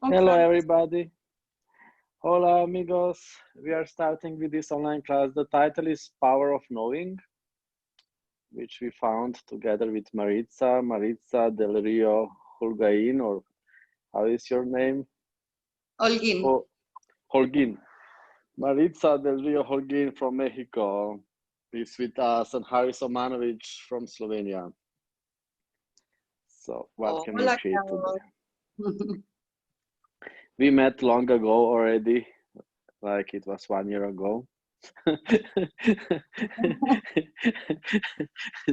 Hello, Okay. everybody. Hola, amigos. We are starting with this online class. The title is Power of Knowing, which we found together with Maritza del Rio Hulgain, or how is your name? Holguín. Oh, Holguin. Maritza del Rio Holguin from Mexico is with us, and Haris Omanovic from Slovenia. So, what can we Hola, create today? Carol. We met long ago already, like it was 1 year ago.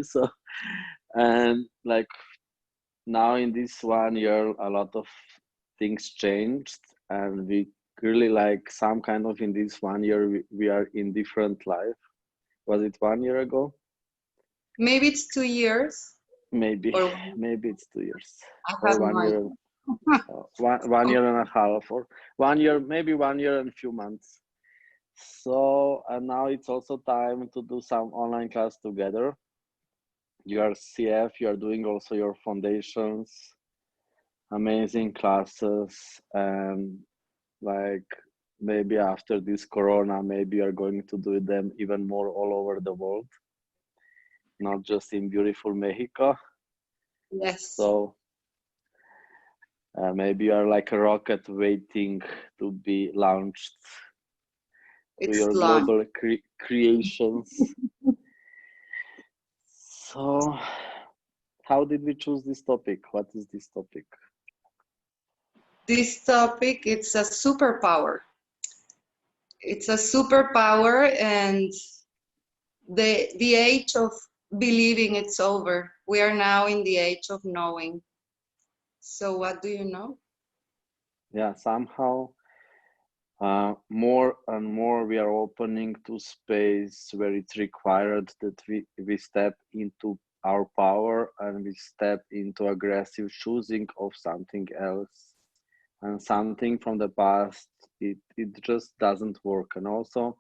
So, and like now in this 1 year, a lot of things changed, and we really like some kind of in this 1 year we are in different life. Was it 1 year ago? Maybe it's 2 years Maybe, or maybe it's 2 years I or have no one idea. year, one year and a half, or 1 year, maybe 1 year and a few months. So, and now it's also time to do some online class together. You are CF, you are doing also your foundations, amazing classes, and like maybe after this corona, maybe you are going to do them even more all over the world, not just in beautiful Mexico. Yes, So maybe you are like a rocket waiting to be launched to it's your long. global creations. So, how did we choose this topic? What is this topic? This topic, it's a superpower. It's a superpower, and the age of believing it's over. We are now in the age of knowing. So what do you know? Yeah, somehow more and more we are opening to space where it's required that we step into our power and we step into aggressive choosing of something else and something from the past. It just doesn't work. And also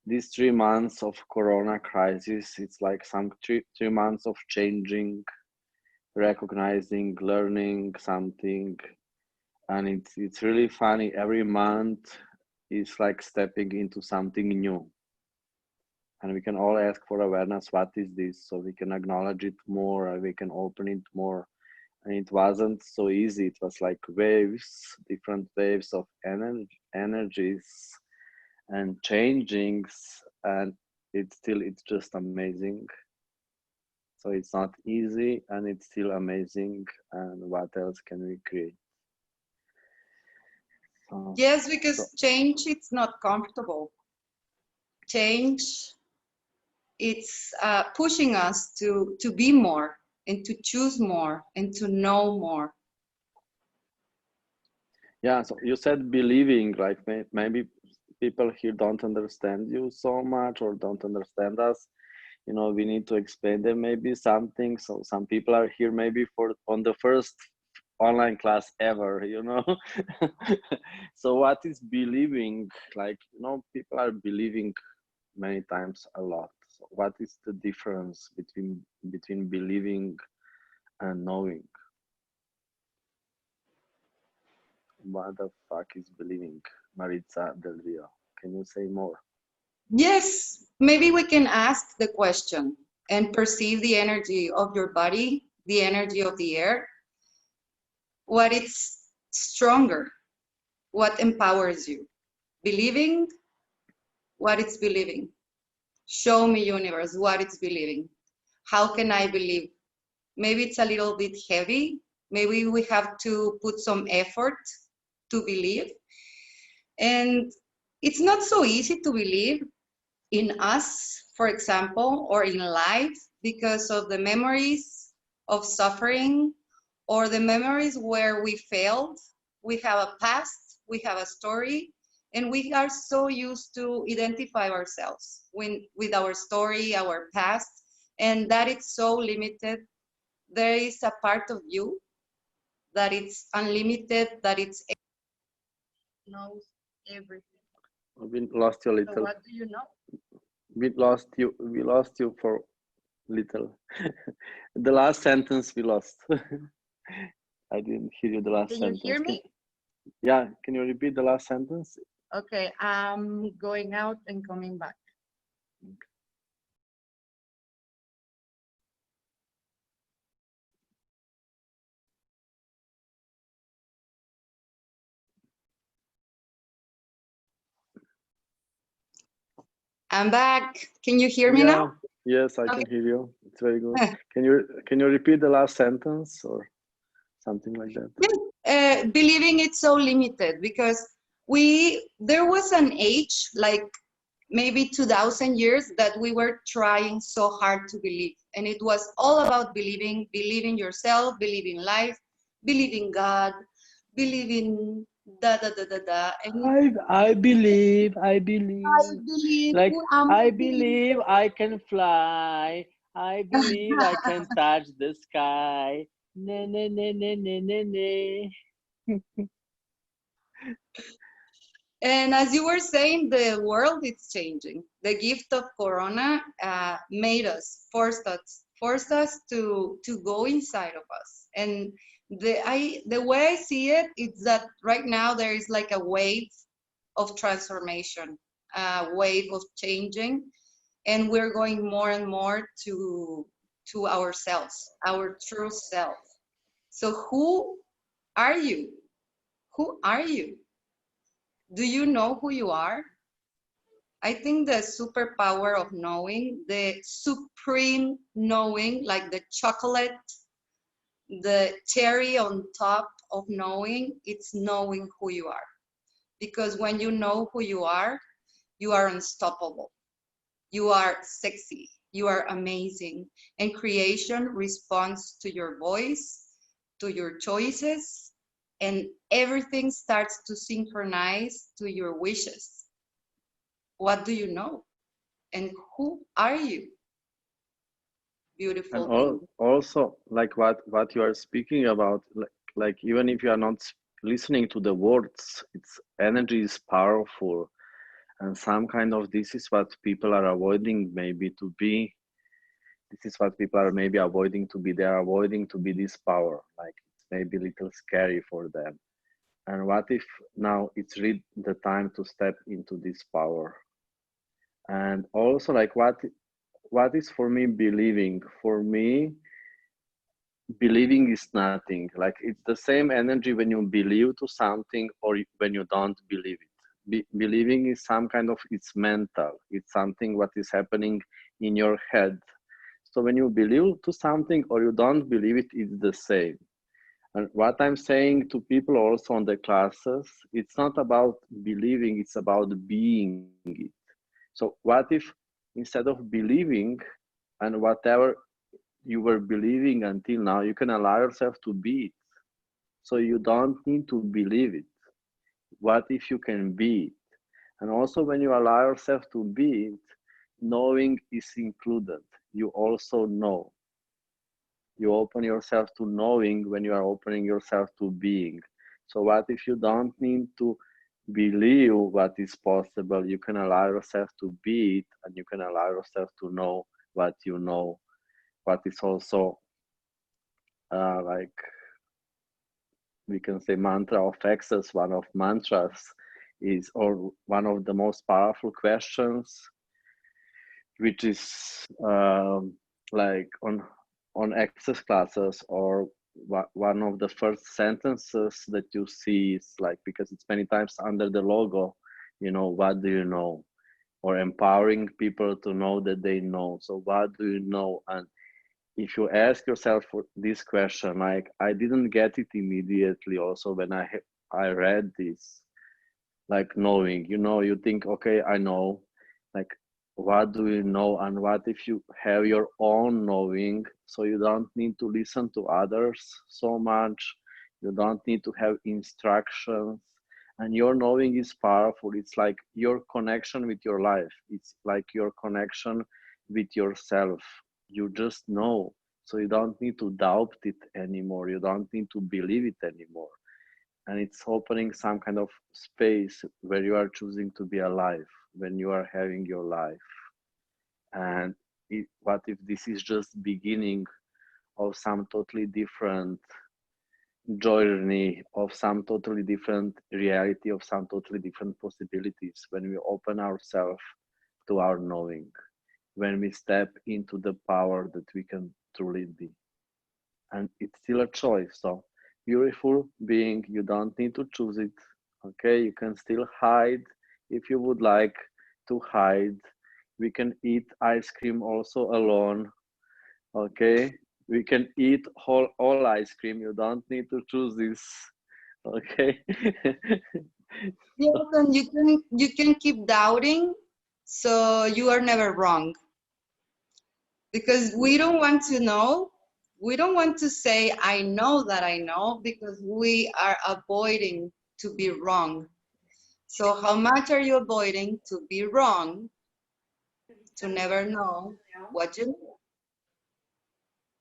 these 3 months of corona crisis, it's like some three months of changing, recognizing, learning something, and it's really funny. Every month is like stepping into something new, and we can all ask for awareness. What is this? So we can acknowledge it more, and we can open it more. And it wasn't so easy. It was like waves, different waves of energies and changings, and it's just amazing. So it's not easy, and it's still amazing. And what else can we create? So, Yes, so because change it's not comfortable. Change it's pushing us to be more and to choose more and to know more. yeah, so you said believing, like maybe people here don't understand you so much or don't understand us. We need to explain them maybe something. So some people are here maybe for on the first online class ever. So what is believing? Like, people are believing many times a lot. So what is the difference between believing and knowing? What the fuck is believing, Maritza del Rio? Can you say more? Yes, maybe we can ask the question and perceive the energy of your body, the energy of the air, what is stronger, what empowers you. Believing, what it's believing. Show me, universe, what it's believing. How can I believe? Maybe it's a little bit heavy. Maybe we have to put some effort to believe. And it's not so easy to believe in us, for example, or in life because of the memories of suffering or the memories where we failed. We have a past, we have a story, and we are so used to identify ourselves with our story, our past, and that it's so limited. There is a part of you that it's unlimited, that it's knows everything. We lost you a So little. what do you know? We lost you. We lost you for little. The last sentence we lost. I didn't hear you the last Can you hear sentence. me? Yeah, can you repeat the last sentence? Okay, I'm going out and coming back. I'm back. Can you hear me now? Yeah, yes, I Okay. can hear you. It's very good. Can you repeat the last sentence or something like that? Believing it's so limited because there was an age like maybe 2000 years that we were trying so hard to believe, and it was all about believing yourself, believing life, believing God, believing da da da da da, and I I believe, believe like who am I I believe I can fly. I believe I can touch the sky. Ne ne ne ne ne ne ne. And as you were saying, the world is changing. The gift of Corona forced us to go inside of us. And the way I see it is that right now there is like a wave of transformation, a wave of changing, and we're going more and more to ourselves, our true self. So who are you? Who are you? Do you know who you are? I think the superpower of knowing, the supreme knowing, like the chocolate, the cherry on top of knowing, it's knowing who you are. Because when you know who you are unstoppable. You are sexy. You are amazing. And creation responds to your voice, to your choices, and everything starts to synchronize to your wishes. What do you know? And who are you, And beautiful being? also, like what you are speaking about, like even if you are not listening to the words, its energy is powerful, and some kind of this is what people are avoiding maybe to be. This is what people are maybe avoiding to be. They are avoiding to be this power. Like it's maybe a little scary for them. And what if now it's really the time to step into this power? And also, like what is for me believing? For me, believing is nothing. Like it's the same energy when you believe to something or when you don't believe it. Believing is some kind of, it's mental. It's something what is happening in your head. So when you believe to something or you don't believe it, it's the same. And what I'm saying to people also on the classes, it's not about believing, it's about being it. So what if instead of believing and whatever you were believing until now, you can allow yourself to be it. So you don't need to believe it. What if you can be it? And also, when you allow yourself to be it, knowing is included. You also know. You open yourself to knowing when you are opening yourself to being. So, what if you don't need to believe what is possible? You can allow yourself to be it and you can allow yourself to know what you know, what is also like we can say mantra of access. One of mantras is, or one of the most powerful questions, which is like on access classes, or one of the first sentences that you see is like, because it's many times under the logo, what do you know, or empowering people to know that they know. So what do you know? And if you ask yourself for this question, like I didn't get it immediately also when I read this, like knowing, you think, okay, I know, like what do you know? And what if you have your own knowing, so you don't need to listen to others so much, you don't need to have instructions, and your knowing is powerful. It's like your connection with your life, it's like your connection with yourself. You just know, so you don't need to doubt it anymore, you don't need to believe it anymore. And it's opening some kind of space where you are choosing to be alive when you are having your life. And what if this is just beginning of some totally different journey of some totally different reality, of some totally different possibilities when we open ourselves to our knowing, when we step into the power that we can truly be. And it's still a choice. So, beautiful being, you don't need to choose it. Okay, you can still hide if you would like to hide. We can eat ice cream also alone. Okay, we can eat all ice cream. You don't need to choose this. Okay. Yes, and you can keep doubting, so you are never wrong. Because we don't want to know, we don't want to say I know that I know, because we are avoiding to be wrong. So how much are you avoiding to be wrong, to never know what you know?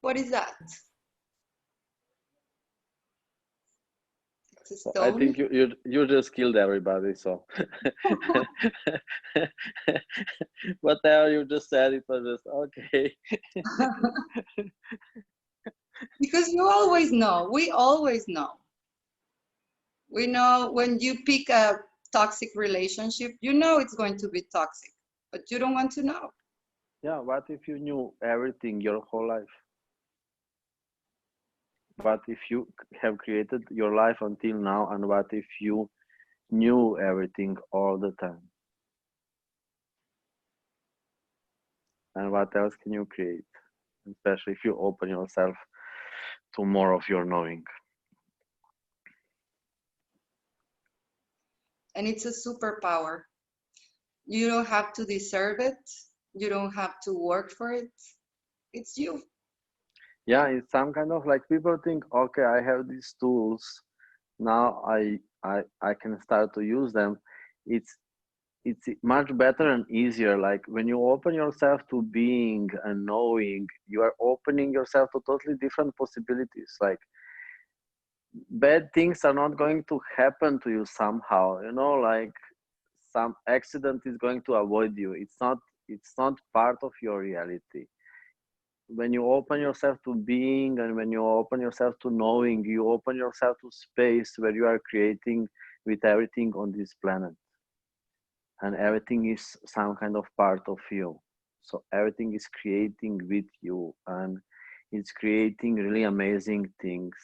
What is that? It's a So I stone. think you just killed everybody. So whatever you just said, it was just okay. Because you always know, we always know. We know when you pick a toxic relationship, you know it's going to be toxic, but you don't want to know. Yeah, what if you knew everything your whole life? What if you have created your life until now, and what if you knew everything all the time? And what else can you create? Especially if you open yourself to more of your knowing. And it's a superpower. You don't have to deserve it. You don't have to work for it. It's you. Yeah, it's some kind of like people think, okay, I have these tools. Now I can start to use them. It's it's much better and easier. Like when you open yourself to being and knowing, you are opening yourself to totally different possibilities. Like bad things are not going to happen to you somehow, like some accident is going to avoid you. It's not part of your reality. When you open yourself to being and when you open yourself to knowing, you open yourself to space where you are creating with everything on this planet, and everything is some kind of part of you. So everything is creating with you, and it's creating really amazing things.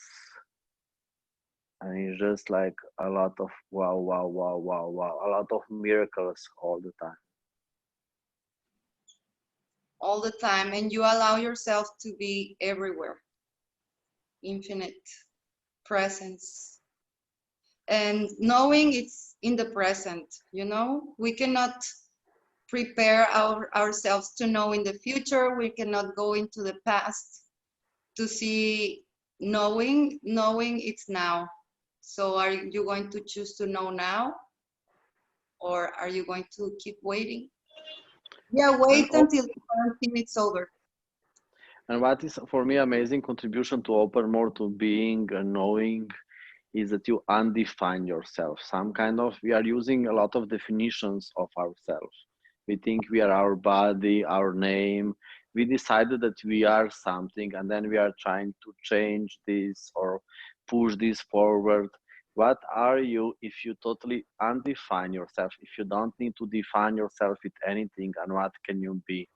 And it's just like a lot of wow, wow, wow, wow, wow, a lot of miracles all the time. All the time, and you allow yourself to be everywhere. Infinite presence. And knowing it's in the present, we cannot prepare ourselves to know in the future. We cannot go into the past to see knowing it's now. So are you going to choose to know now, or are you going to keep waiting? Yeah, And wait until the quarantine is over. and what is for me amazing contribution to open more to being and knowing is that you undefine yourself. Some kind of we are using a lot of definitions of ourselves. We think we are our body, our name. We decided that we are something, and then we are trying to change this or push this forward. What are you if you totally undefine yourself? If you don't need to define yourself with anything, and what can you be?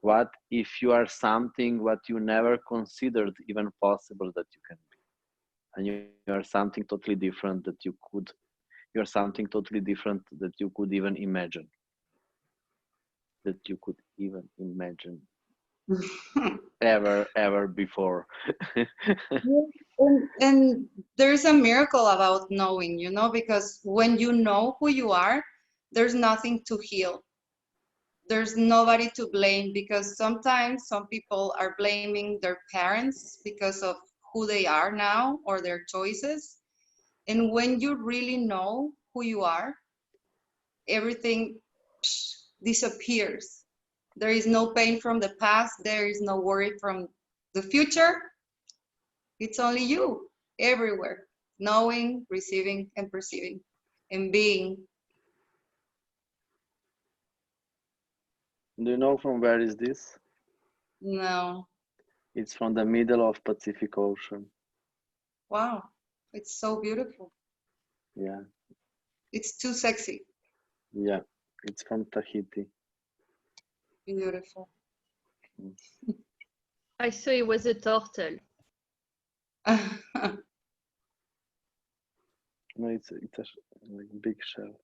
What if you are something what you never considered even possible that you can be? And you are something totally different that you're something totally different that you could even imagine, that you could even imagine ever before. And there's a miracle about knowing, because when you know who you are, there's nothing to heal. There's nobody to blame, because sometimes some people are blaming their parents because of who they are now or their choices. And when you really know who you are, everything disappears. There is no pain from the past, there is no worry from the future. It's only you everywhere, knowing, receiving, and perceiving, and being. Do you know from where is this? No. It's from the middle of Pacific Ocean. Wow, it's so beautiful. Yeah, It's too sexy. yeah. It's from Tahiti. Beautiful. I saw it was a turtle. No, it's a like big shell.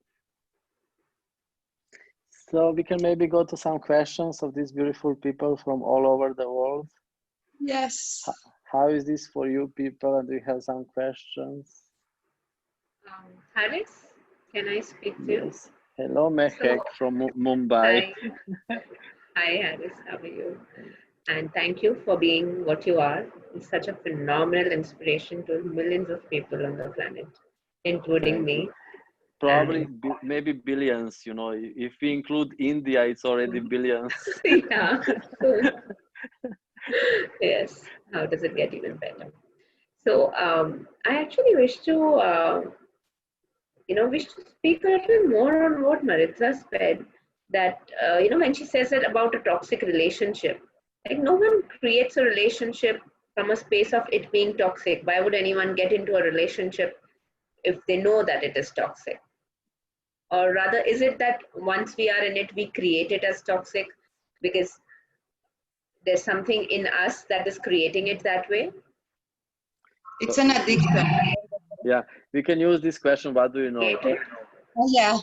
So we can maybe go to some questions of these beautiful people from all over the world. Yes. How is this for you people? Do you have some questions? Harris, can I speak to you? Yes. Hello, Mehek So, from Mumbai. hi, hi Harris, how are you? And thank you for being what you are. You're such a phenomenal inspiration to millions of people on the planet, including Thank you. me. Probably And maybe billions, you know. If we include India, it's already billions. yeah, so yes, how does it get even better? So I actually wish to speak a little more on what Maritza said. That when she says it about a toxic relationship, like no one creates a relationship from a space of it being toxic. Why would anyone get into a relationship if they know that it is toxic? Or rather, is it that once we are in it, we create it as toxic because there's something in us that is creating it that way? It's an addiction. Yeah, we can use this question. What do you know? Oh, yeah.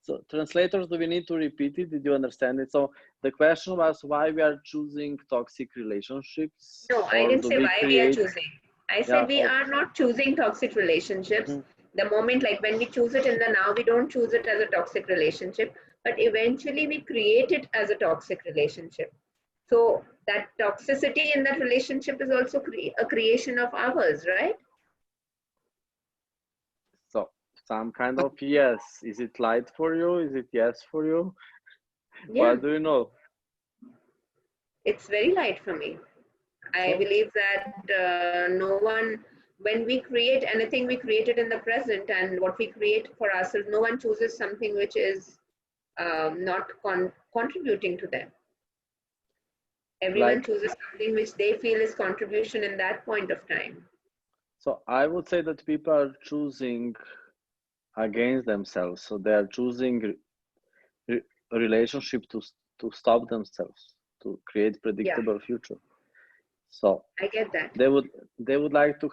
So translators, do we need to repeat it? Did you understand it? So the question was why we are choosing toxic relationships, No, I or didn't do say we why we are create? choosing. I Yeah, said we are not choosing toxic relationships. mhm. The moment, like when we choose it in the now, we don't choose it as a toxic relationship, but eventually we create it as a toxic relationship. So that toxicity in that relationship is also a creation of ours, right? So some kind of yes. Is it light for you? Is it yes for you? Yeah, What do you know? it's very light for me. I So believe that no one, when we create anything, we create it in the present, and what we create for ourselves, no one chooses something which is not contributing to them. Everyone like chooses something which they feel is contribution in that point of time. so I would say that people are choosing against themselves. So they are choosing a relationship to stop themselves, to create Yeah, predictable future. So I get that. they would they would like to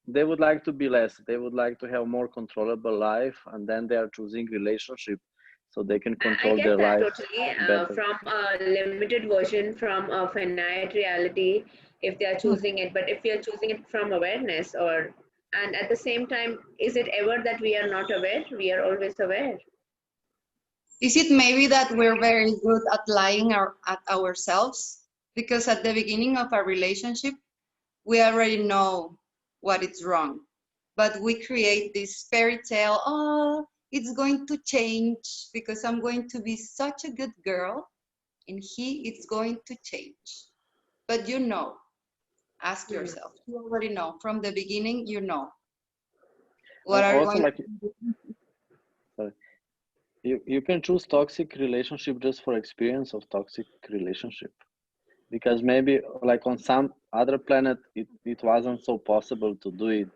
they would like to be less. They would like to have more controllable life, and then they are choosing relationship so they can I control get their that life totally. better. From a limited version, from a finite reality, if they are choosing it, but if we are choosing it from awareness, and at the same time, is it ever that we are not aware? We are always aware. Is it maybe that we're very good at lying at ourselves? Because at the beginning of our relationship, we already know what is wrong. But we create this fairy tale, oh, it's going to change because I'm going to be such a good girl and he is going to change. But you know, ask Hmm. yourself. You already know. From the beginning, you know what And are also, going like, sorry, you can choose toxic relationship just for experience of toxic relationship, because maybe like on some other planet it wasn't so possible to do it,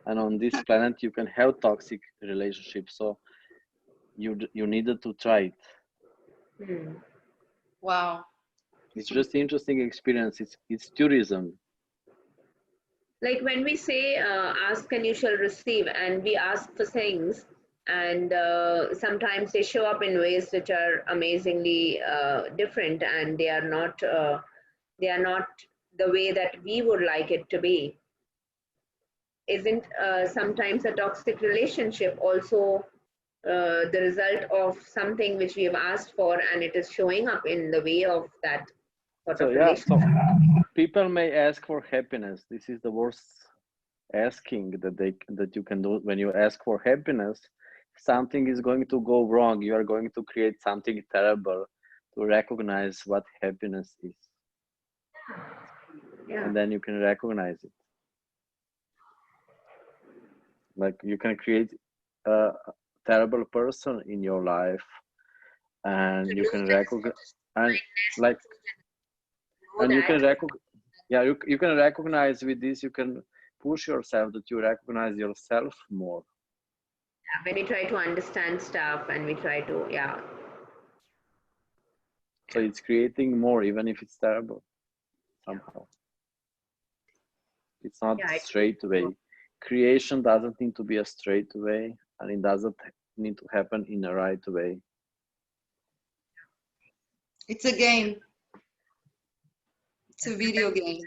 and on this planet you can have toxic relationships, so you needed to try it. Hmm. Wow. It's just interesting experience. It's tourism. Like when we say ask and you shall receive, and we ask for things, and sometimes they show up in ways which are amazingly different, and they are not the way that we would like it to be. Isn't sometimes a toxic relationship also the result of something which we have asked for, and it is showing up in the way of that sort So of yeah, so relationship? people may ask for happiness. This is the worst asking that you can do. When you ask for happiness, something is going to go wrong. You are going to create something terrible to recognize what happiness is, Yeah. and then you can recognize it. Like you can create a terrible person in your life, To and you know can that it's recognize, not just and kindness, like to know and you that can recognize. Yeah, you can recognize with this, you can push yourself that you recognize yourself more. When we try to understand stuff and we try to, So it's creating more, even if it's terrible somehow. It's not straight way. Creation doesn't need to be a straight way, and it doesn't need to happen in a right way. It's a game. It's a video game.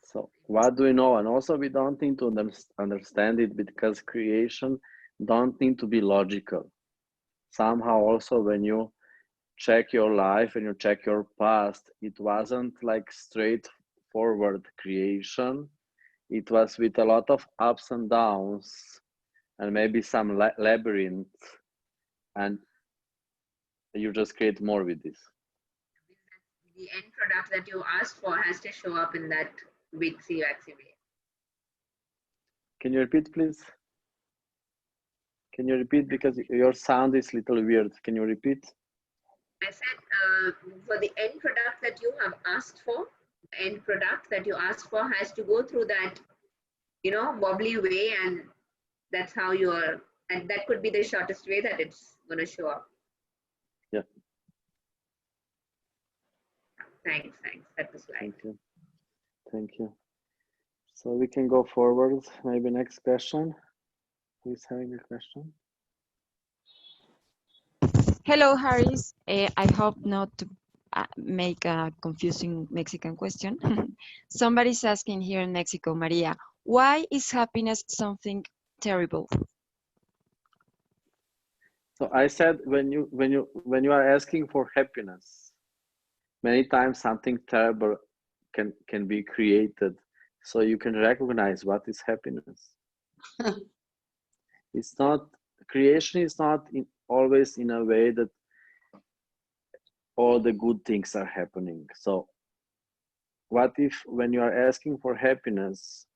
So what do we know? And also we don't need to understand it, because creation don't need to be logical. Somehow also when you check your life and you check your past, it wasn't like straightforward creation. It was with a lot of ups and downs and maybe some labyrinth, and you just create more with this. The end product that you asked for has to show up in that waxy way. Can you repeat, please? Can you repeat, because your sound is a little weird. Can you repeat? I said for the end product that you have asked for, the end product that you asked for has to go through that, wobbly way, and that's how and that could be the shortest way that it's going to show up. Yeah. Thanks. That was like. Thank you. So we can go forward. Maybe next question. Who's having a question? Hello, Harris. I hope not to make a confusing Mexican question. Somebody's asking here in Mexico, Maria, why is happiness something terrible? So I said when you are asking for happiness, many times something terrible can be created, so you can recognize what is happiness. It's not, creation is not always in a way that all the good things are happening. So what if when you are asking for happiness,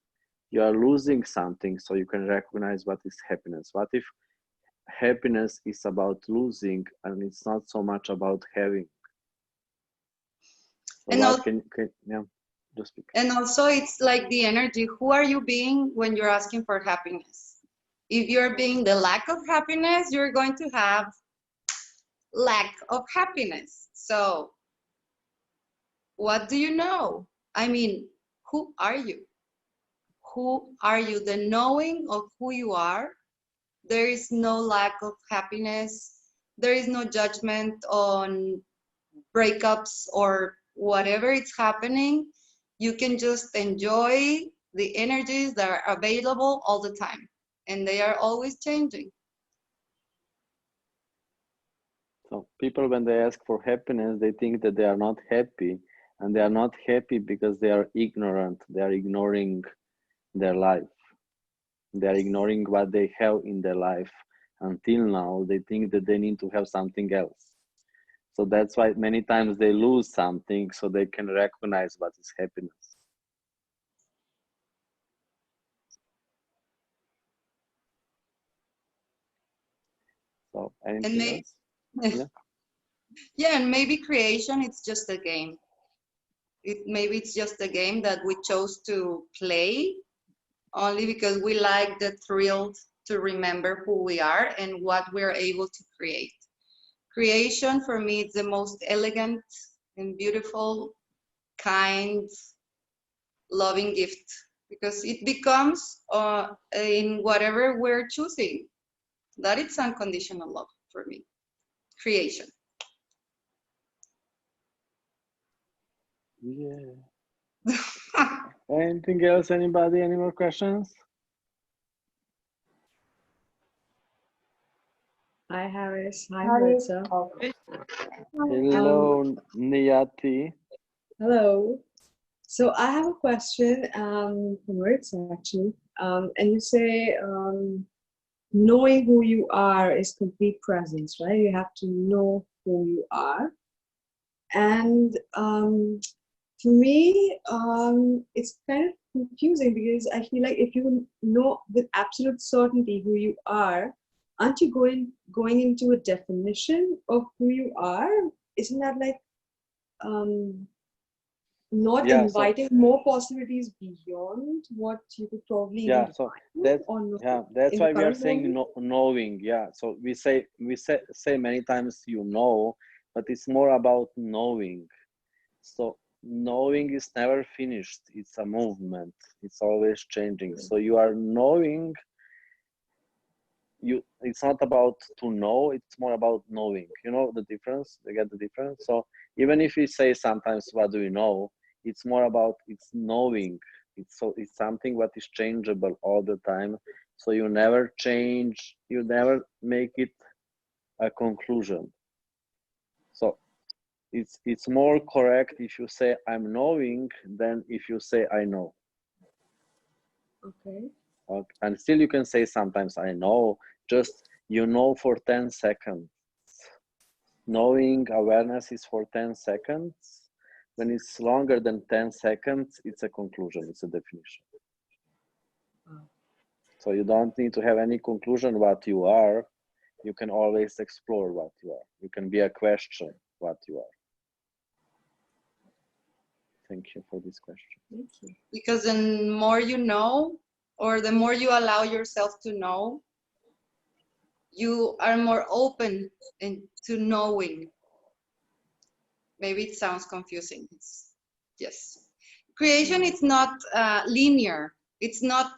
you are losing something, so you can recognize what is happiness? What if happiness is about losing and it's not so much about having? So And yeah, just speak. And also it's like the energy. Who are you being when you're asking for happiness? If you're being the lack of happiness, you're going to have lack of happiness. So what do you know? I mean, who are you? Who are you? The knowing of who you are. There is no lack of happiness. There is no judgment on breakups or whatever it's happening. You can just enjoy the energies that are available all the time, and they are always changing. So people, when they ask for happiness, they think that they are not happy, and they are not happy because they are ignorant. They are ignoring their life. They are ignoring what they have in their life. Until now, they think that they need to have something else. So that's why many times they lose something, so they can recognize what is happiness. So anything else? Yeah, and maybe creation, it's just a game. Maybe it's just a game that we chose to play only because we like the thrill to remember who we are and what we're able to create. Creation, for me, is the most elegant and beautiful, kind, loving gift, because it becomes in whatever we're choosing. That is unconditional love for me. Creation. Yeah. Anything else? Anybody? Any more questions? Hi, Harris. Hi, Maritza. Hello, Niyati. Hello. So I have a question for Maritza, actually. And you say knowing who you are is complete presence, right? You have to know who you are. And for me, it's kind of confusing because I feel like if you know with absolute certainty who you are, aren't you going into a definition of who you are? Isn't that like not Yeah, so inviting more possibilities beyond what you could probably even yeah, so define that or know yeah, that's in the why we are current saying moment? no, knowing. Yeah, so we say many times you know, but it's more about knowing. So knowing is never finished. It's a movement. It's always changing. So you are knowing. You. It's not about to know. It's more about knowing. You know the difference. You get the difference. So even if we say sometimes, "What do you know?" It's more about it's knowing. It's something what is changeable all the time. So you never change. You never make it a conclusion. So it's more correct if you say I'm knowing than if you say I know. Okay. Okay. And still you can say sometimes I know, just you know for 10 seconds. Knowing awareness is for 10 seconds. When it's longer than 10 seconds, it's a conclusion, it's a definition. So you don't need to have any conclusion what you are. You can always explore what you are. You can be a question what you are. Thank you for this question. Thank you. Because the more you know, or the more you allow yourself to know, you are more open to knowing. Maybe it sounds confusing. Yes. Creation is not linear. It's not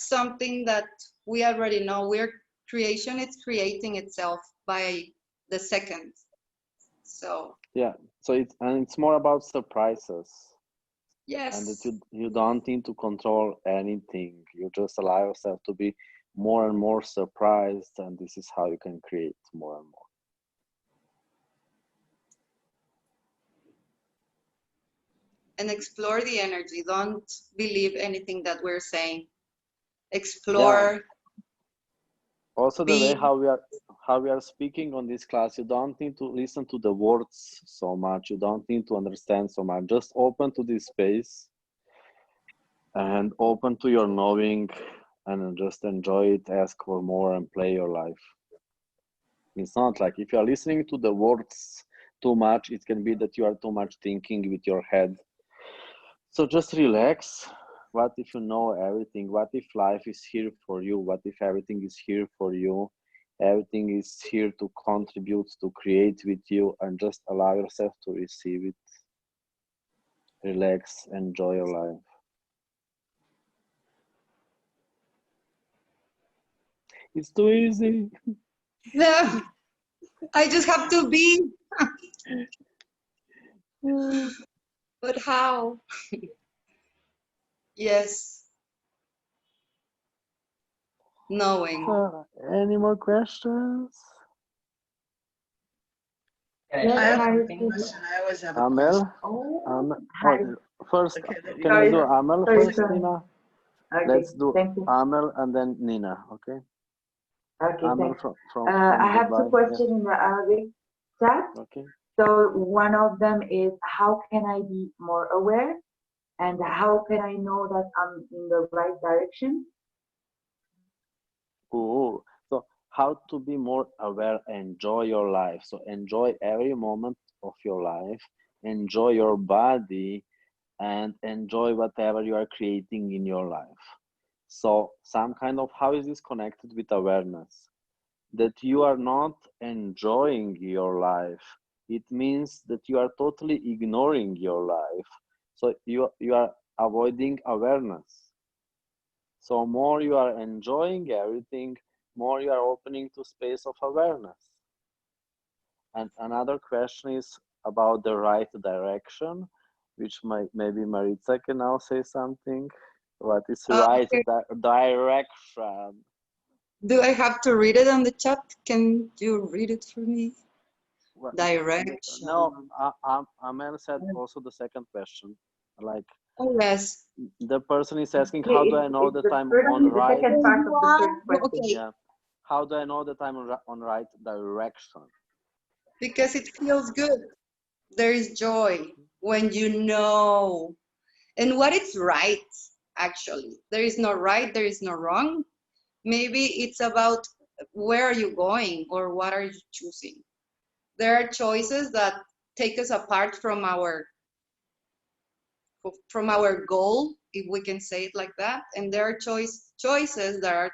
something that we already know. Creation is creating itself by the second. So Yeah, so it's more about surprises. And that yes. you don't need to control anything. You just allow yourself to be more and more surprised, and this is how you can create more and more. And explore the energy. Don't believe anything that we're saying. Yeah. Explore. Also, the way Be. how we are speaking on this class, you don't need to listen to the words so much. You don't need to understand so much. Just open to this space and open to your knowing, and just enjoy it. Ask for more and play your life. It's not like if you are listening to the words too much, it can be that you are too much thinking with your head. So just relax. What if you know everything? What if life is here for you? What if everything is here for you? Everything is here to contribute, to create with you, and just allow yourself to receive it. Relax, enjoy your life. It's too easy. No, I just have to be. But how? Yes. Knowing. Any more questions? Yes, I have Harry, a question. I always have a Amel? question. Harry. First, Okay, can we do Sorry, Amel sorry, first, sorry. Nina? Okay, Let's do thank you. Amel and then Nina, okay? Okay, Amel thanks. from I have two Dubai. questions in the Arabic chat. Yeah, okay. So one of them is, how can I be more aware? And how can I know that I'm in the right direction? Cool. So how to be more aware, enjoy your life. So enjoy every moment of your life, enjoy your body, and enjoy whatever you are creating in your life. So some kind of, how is this connected with awareness? That you are not enjoying your life. It means that you are totally ignoring your life. So you are avoiding awareness. So more you are enjoying everything, more you are opening to space of awareness. And another question is about the right direction, which maybe Maritza can now say something. What is right Okay. direction? Do I have to read it on the chat? Can you read it for me? Well, Direction. no, Amel said also the second question. Like Oh, yes. the person is asking, Yeah, how do I know it's that the I'm first, on the right? second part of the first question. Okay. Yeah. How do I know that I'm on right direction? Because it feels good. There is joy when you know. And what is right, actually? There is no right, there is no wrong. Maybe it's about where are you going or what are you choosing. There are choices that take us apart from our from our goal, if we can say it like that, and there are choices that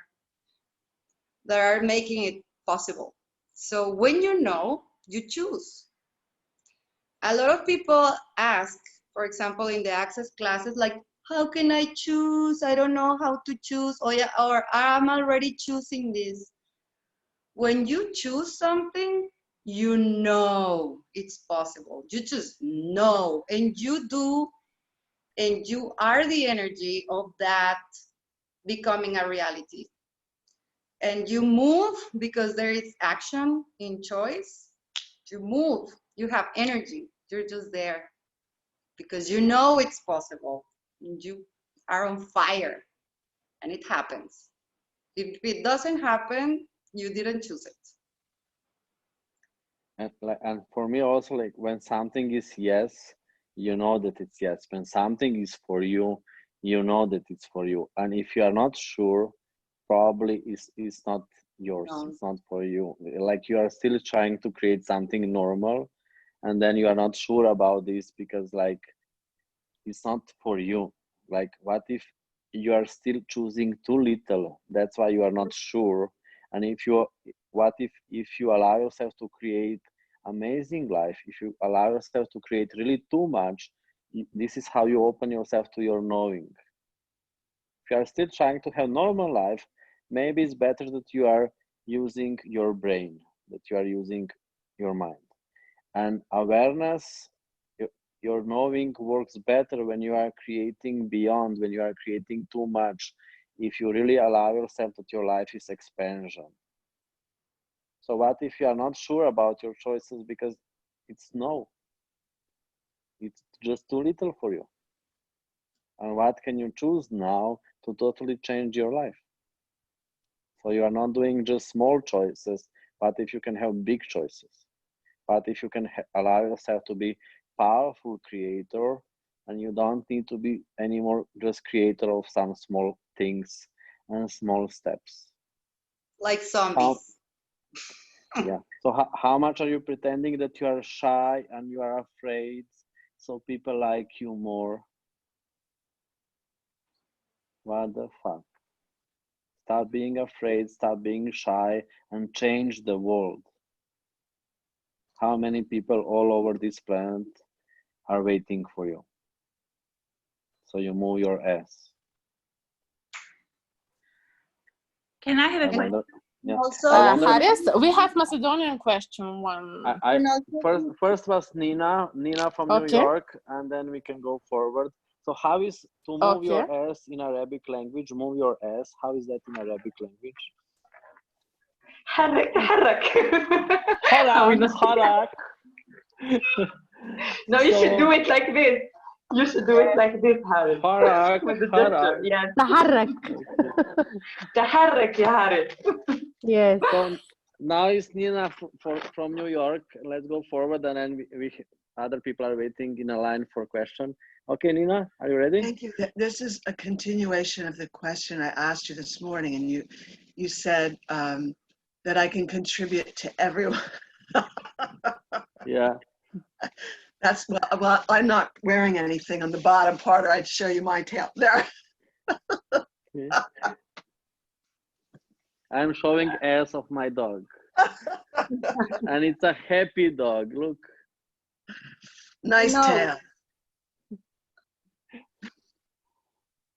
are making it possible. So when you know, you choose. A lot of people ask, for example, in the access classes, like, how can I choose? I don't know how to choose, or, yeah, or I'm already choosing this. When you choose something, you know it's possible. You just know, and you do, and you are the energy of that becoming a reality. And you move because there is action in choice. You move, you have energy, you're just there because you know it's possible. You are on fire and it happens. If it doesn't happen, you didn't choose it. And for me also, like when something is yes, you know that it's yes. When something is for you, you know that it's for you. And if you are not sure, probably it's not yours. No. It's not for you. Like you are still trying to create something normal, and then you are not sure about this because like it's not for you. Like what if you are still choosing too little? That's why you are not sure. And if you, what if you allow yourself to create amazing life, if you allow yourself to create really too much, this is how you open yourself to your knowing. If you are still trying to have normal life, maybe it's better that you are using your brain, that you are using your mind. And awareness, your knowing works better when you are creating beyond, when you are creating too much, if you really allow yourself that your life is expansion. So what if you are not sure about your choices because it's no, it's just too little for you? And what can you choose now to totally change your life? So you are not doing just small choices, but if you can have big choices, but if you can allow yourself to be powerful creator, and you don't need to be anymore just creator of some small things and small steps. Like zombies. Yeah. So how much are you pretending that you are shy and you are afraid so people like you more? What the fuck? Stop being afraid, stop being shy, and change the world. How many people all over this planet are waiting for you? So you move your ass. Can I have a I question? wonder, yeah. Also, I wonder, Haris, we have Macedonian question one. first was Nina from New Okay. York, and then we can go forward. So how is to move Okay. your ass in Arabic language? Move your ass. How is that in Arabic language? تحرك تحرك. Harak. No, you should do it like this. You should do it like this, Haris. Harak. With the gesture. Yes. تحرك. تحرك يا Haris. Yes. So now is Nina from New York. Let's go forward, and then we other people are waiting in a line for question. Okay, Nina, are you ready? Thank you. This is a continuation of the question I asked you this morning, and you said that I can contribute to everyone. Yeah. That's well, I'm not wearing anything on the bottom part, or I'd show you my tail there. Okay. I'm showing ass of my dog, and it's a happy dog. Look. Nice tail.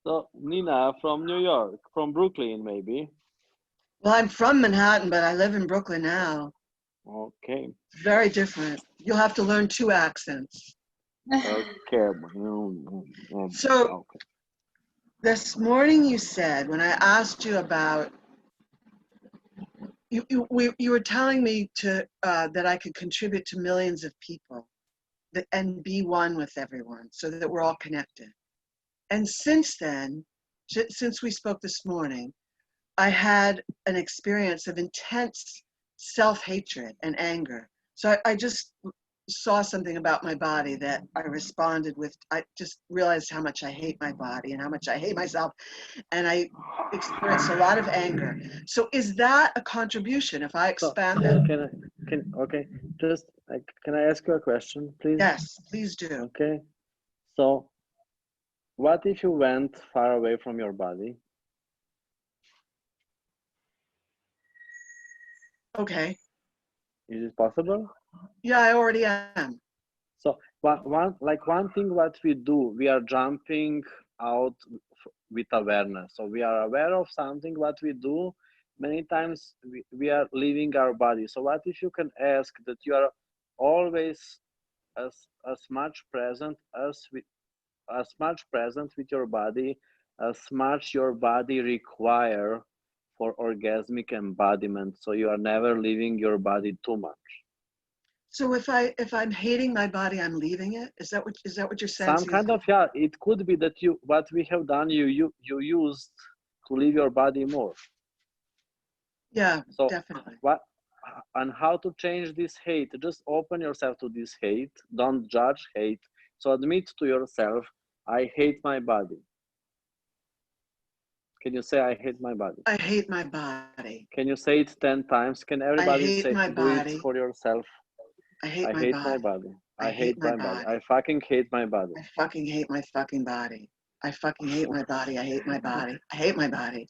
So Nina from New York, from Brooklyn, maybe. Well, I'm from Manhattan, but I live in Brooklyn now. Okay. Very different. You'll have to learn 2 accents. Okay. So this morning you said, when I asked you about, you were telling me to that I could contribute to millions of people and be one with everyone so that we're all connected. And since then, since we spoke this morning, I had an experience of intense self-hatred and anger. So I just saw something about my body that I responded with. I just realized how much I hate my body and how much I hate myself. And I experienced a lot of anger. So is that a contribution if I expand that? Okay, just can I ask you a question, please? Yes, please do. Okay. So What if you went far away from your body? Okay. Is it possible? Yeah, I already am. So one thing what we do, we are jumping out with awareness. So we are aware of something what we do. Many times we are leaving our body. So what if you can ask that you are always as much present as much present with your body as much your body require for orgasmic embodiment. So you are never leaving your body too much. So if I'm hating my body, I'm leaving it. Is that what you're saying? Some kind of, yeah, it could be that what we have done, you used to leave your body more. Yeah, So definitely. what and how to change this hate? Just open yourself to this hate. Don't judge hate. So admit to yourself, I hate my body. Can you say I hate my body? I hate my body. Can you say it 10 times? Can everybody hate say my do it body. for yourself? I hate I my hate body. my body. I hate my body. I fucking hate my body. I fucking hate my fucking body. I fucking hate my body. I hate my body. I hate my body.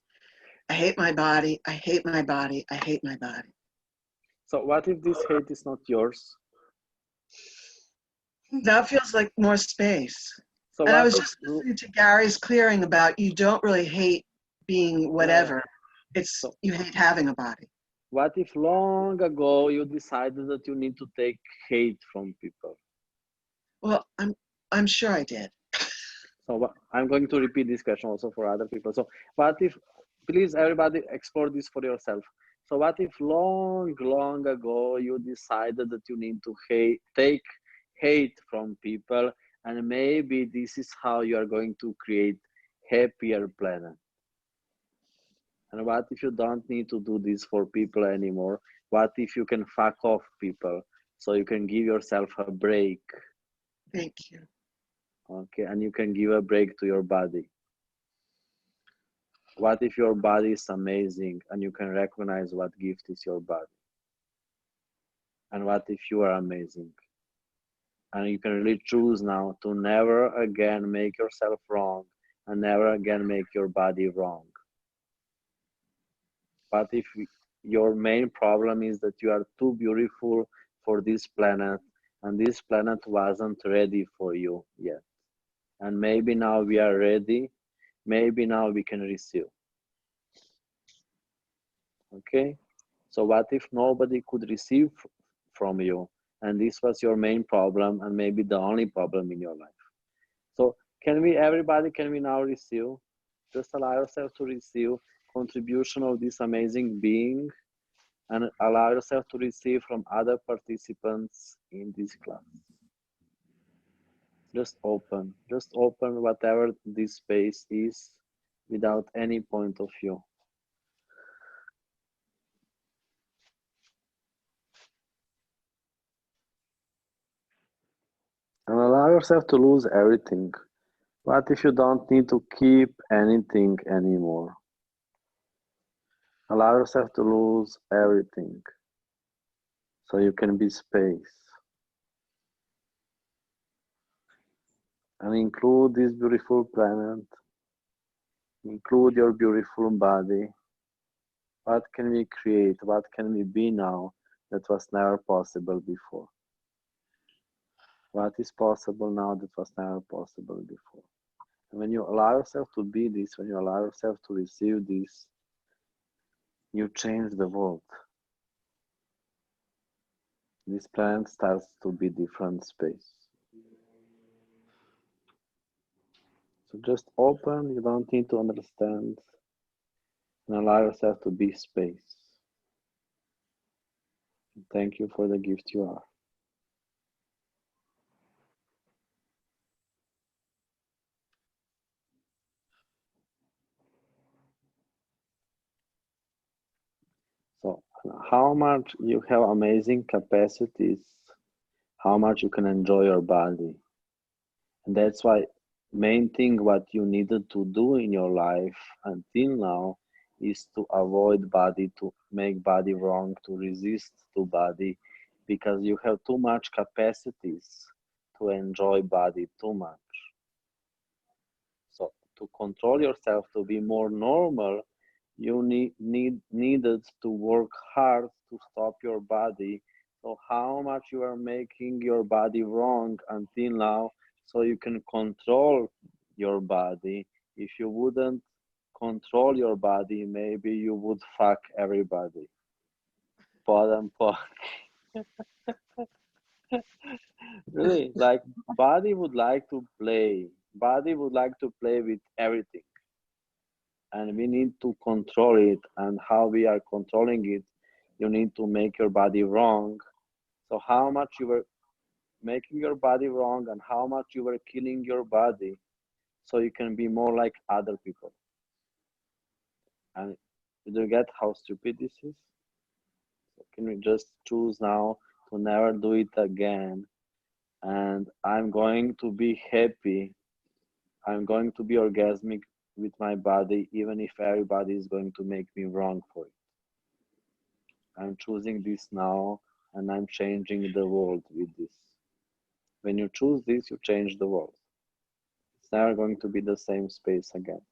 I hate my body. I hate my body. I hate my body. So what if this hate is not yours? That feels like more space. So And I what was if, just listening to Gary's clearing about you don't really hate being whatever. It's you hate having a body. what if long ago you decided that you need to take hate from people? Well, I'm sure I did. So I'm going to repeat this question also for other people. So what if, please everybody explore this for yourself. So what if long ago you decided that you need to take hate from people, and maybe this is how you are going to create happier planet? And what if you don't need to do this for people anymore? What if you can fuck off people so you can give yourself a break? Thank you. Okay, and you can give a break to your body. What if your body is amazing and you can recognize what gift is your body? And what if you are amazing? And you can really choose now to never again make yourself wrong and never again make your body wrong. But if your main problem is that you are too beautiful for this planet and this planet wasn't ready for you yet. And maybe now we are ready, maybe now we can receive. Okay? So what if nobody could receive from you and this was your main problem and maybe the only problem in your life? So can we now receive? Just allow yourself to receive contribution of this amazing being and allow yourself to receive from other participants in this class. Just open whatever this space is without any point of view. And allow yourself to lose everything. What if you don't need to keep anything anymore? Allow yourself to lose everything so you can be space. And include this beautiful planet, include your beautiful body. What can we create? What can we be now that was never possible before? What is possible now that was never possible before? And when you allow yourself to be this, when you allow yourself to receive this, you change the world. This planet starts to be different space. So just open, you don't need to understand, and allow yourself to be space. Thank you for the gift you are. So how much you have amazing capacities, how much you can enjoy your body. And that's why main thing what you needed to do in your life until now is to avoid body, to make body wrong, to resist to body, because you have too much capacities to enjoy body too much. to control yourself, to be more normal, you needed to work hard to stop your body. So how much you are making your body wrong until now, so you can control your body. If you wouldn't control your body, maybe you would fuck everybody. Pod and pod. Really, like body would like to play. Body would like to play with everything. And we need to control it. And how we are controlling it, you need to make your body wrong. So how much you were making your body wrong and how much you were killing your body so you can be more like other people. And do you get how stupid this is? So can we just choose now to never do it again? And I'm going to be happy. I'm going to be orgasmic with my body, even if everybody is going to make me wrong for it. I'm choosing this now, and I'm changing the world with this. When you choose this, you change the world. It's never going to be the same space again.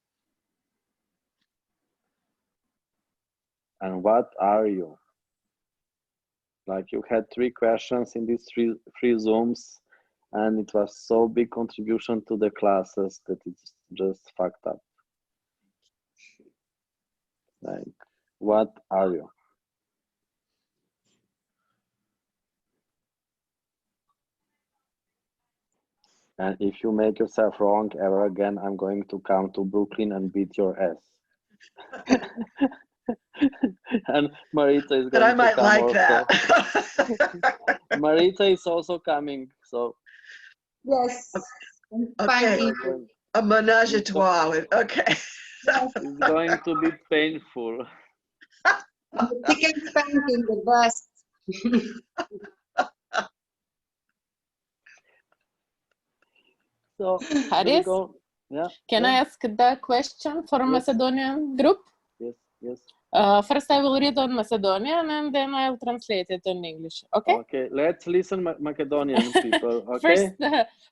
And what are you? Like you had 3 questions in these three Zooms, and it was so big contribution to the classes that it's just fucked up. Like, what are you? And if you make yourself wrong ever again, I'm going to come to Brooklyn and beat your ass. And Maritza is going But I to might come like also. that. Maritza is also coming, so. Yes. Okay. A menage a trois. Okay. It's going to be painful. Chicken spanking, the best. So, Haris, yeah. can I ask the question for Macedonian group? Yes. First, I will read on Macedonian and then I'll translate it in English. Okay? Okay, let's listen Macedonian people. Okay.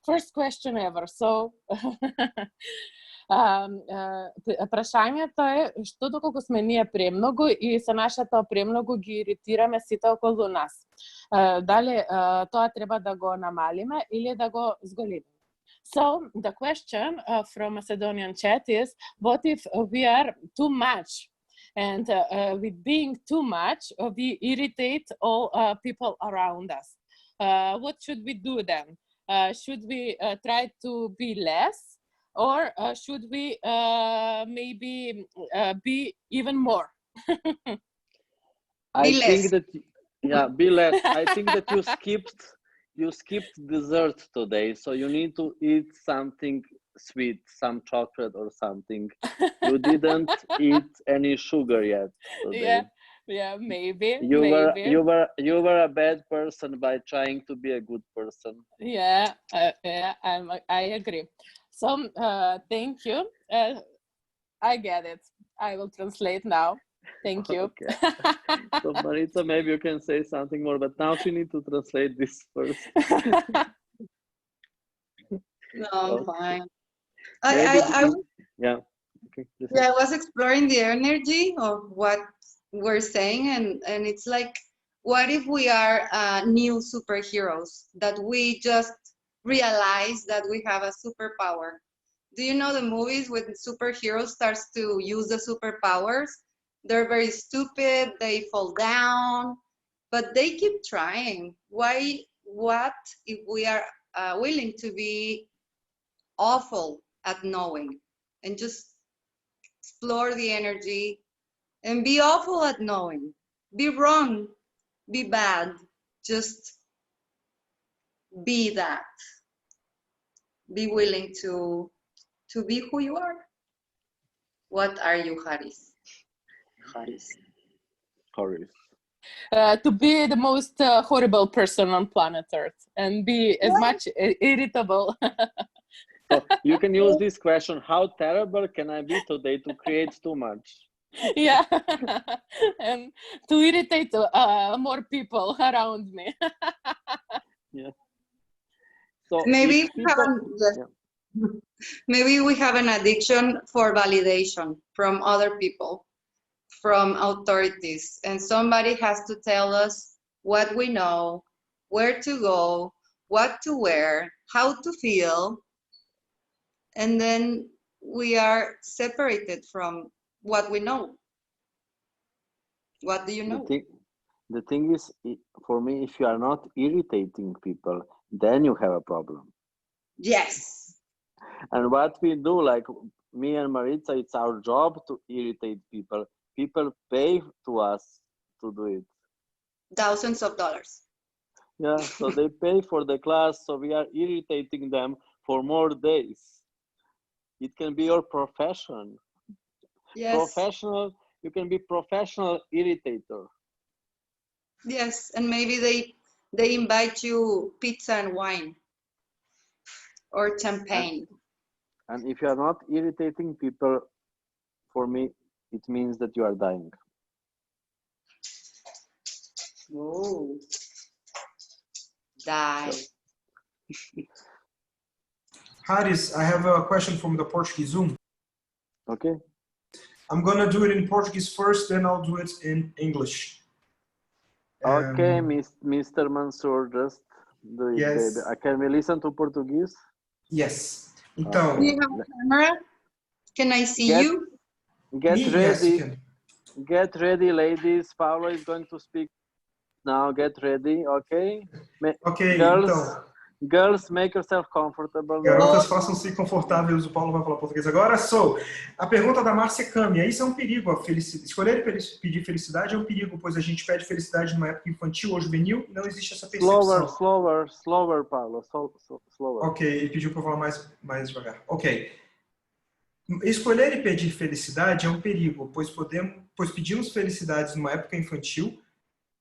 First question ever. So, прашањето е што доколку сме ние премногу и со нашето премногу ги иритираме сите околу нас. Дали тоа треба да го намалиме или да го зголемиме? So the question from Macedonian chat is, what if we are too much? And with being too much, we irritate all people around us. What should we do then? Should we try to be less? Or should we maybe be even more? I think that, yeah, be less. I think that you skipped dessert today, so you need to eat something sweet, some chocolate or something. You didn't eat any sugar yet today. Yeah, maybe. You were a bad person by trying to be a good person. Yeah, I agree. So thank you. I get it. I will translate now. Thank you. Okay. So Maritza, maybe you can say something more, but now she needs to translate this first. No, I'm fine. Yeah. Okay. Yeah, I was exploring the energy of what we're saying, and it's like, what if we are new superheroes, that we just realize that we have a superpower? Do you know the movies when superheroes starts to use the superpowers? They're very stupid, they fall down, but they keep trying. What if we are willing to be awful at knowing and just explore the energy and be awful at knowing, be wrong, be bad, just be that, be willing to be who you are. What are you, Haris? To be the most horrible person on planet Earth and be as much irritable. So you can use this question, how terrible can I be today to create too much? Yeah, and to irritate more people around me. Yeah. So maybe Maybe we have an addiction for validation from other people, from authorities, and somebody has to tell us what we know, where to go, what to wear, how to feel, and then we are separated from what we know. What do you The know? thing, the thing is, for me, if you are not irritating people, then you have a problem. Yes. And what we do, like me and Maritza, it's our job to irritate people. People pay to us to do it. Thousands of dollars. Yeah, so they pay for the class, so we are irritating them for more days. It can be your profession. Yes. Professional, you can be professional irritator. Yes, and maybe they invite you pizza and wine or champagne. And if you are not irritating people, for me, it means that you are dying. Oh, die. Haris, I have a question from the Portuguese Zoom. Okay. I'm gonna do it in Portuguese first, then I'll do it in English. Okay, Mr. Mansour, just do it, Yes. baby. Can we listen to Portuguese? Yes. Então, Do you have a camera? Can I see you? Get Yes, ready. you can. Get ready, ladies. Paula is going to speak now. Get ready, okay? Ok, girls, então. Girls, make yourself comfortable. Garotas, façam-se confortáveis. O Paulo vai falar português agora. So, a pergunta da Márcia Câmbia. Isso é um perigo. A felicidade. Escolher pedir felicidade é um perigo, pois a gente pede felicidade numa época infantil ou juvenil e não existe essa percepção. Slower, Paulo. Slower. Ok, ele pediu para eu falar mais devagar. Ok. Escolher e pedir felicidade é um perigo, pois pedimos felicidades numa época infantil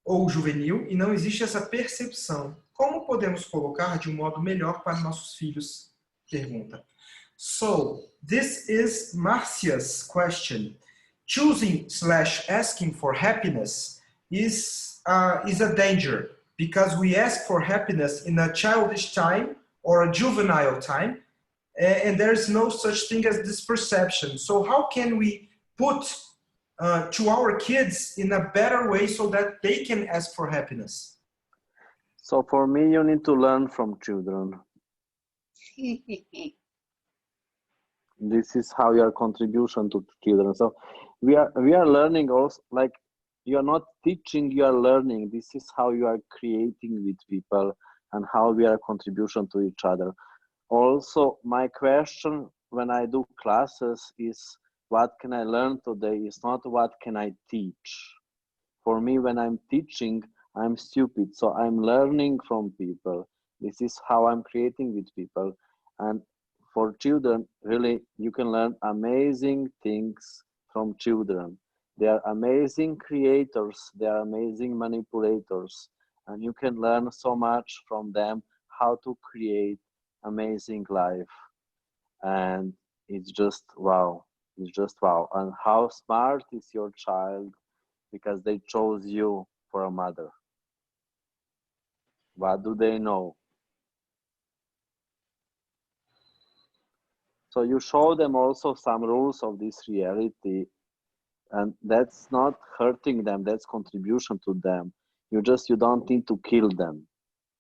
ou juvenil e não existe essa percepção. Como podemos colocar de um modo melhor para nossos filhos? Pergunta. So, this is Marcia's question. Choosing/asking for happiness is a danger because we ask for happiness in a childish time or a juvenile time, and there's no such thing as this perception. So how can we put to our kids in a better way so that they can ask for happiness? So for me, you need to learn from children. This is how your contribution to children. So we are learning also, like you are not teaching, you are learning. This is how you are creating with people and how we are a contribution to each other. Also, my question when I do classes is, what can I learn today? It's not what can I teach. For me, when I'm teaching, I'm stupid. So I'm learning from people. This is how I'm creating with people. And for children, really, you can learn amazing things from children. They are amazing creators. They are amazing manipulators. And you can learn so much from them how to create amazing life. And it's just wow. It's just wow. And how smart is your child because they chose you for a mother. What do they know? So you show them also some rules of this reality, and that's not hurting them, that's contribution to them. You don't need to kill them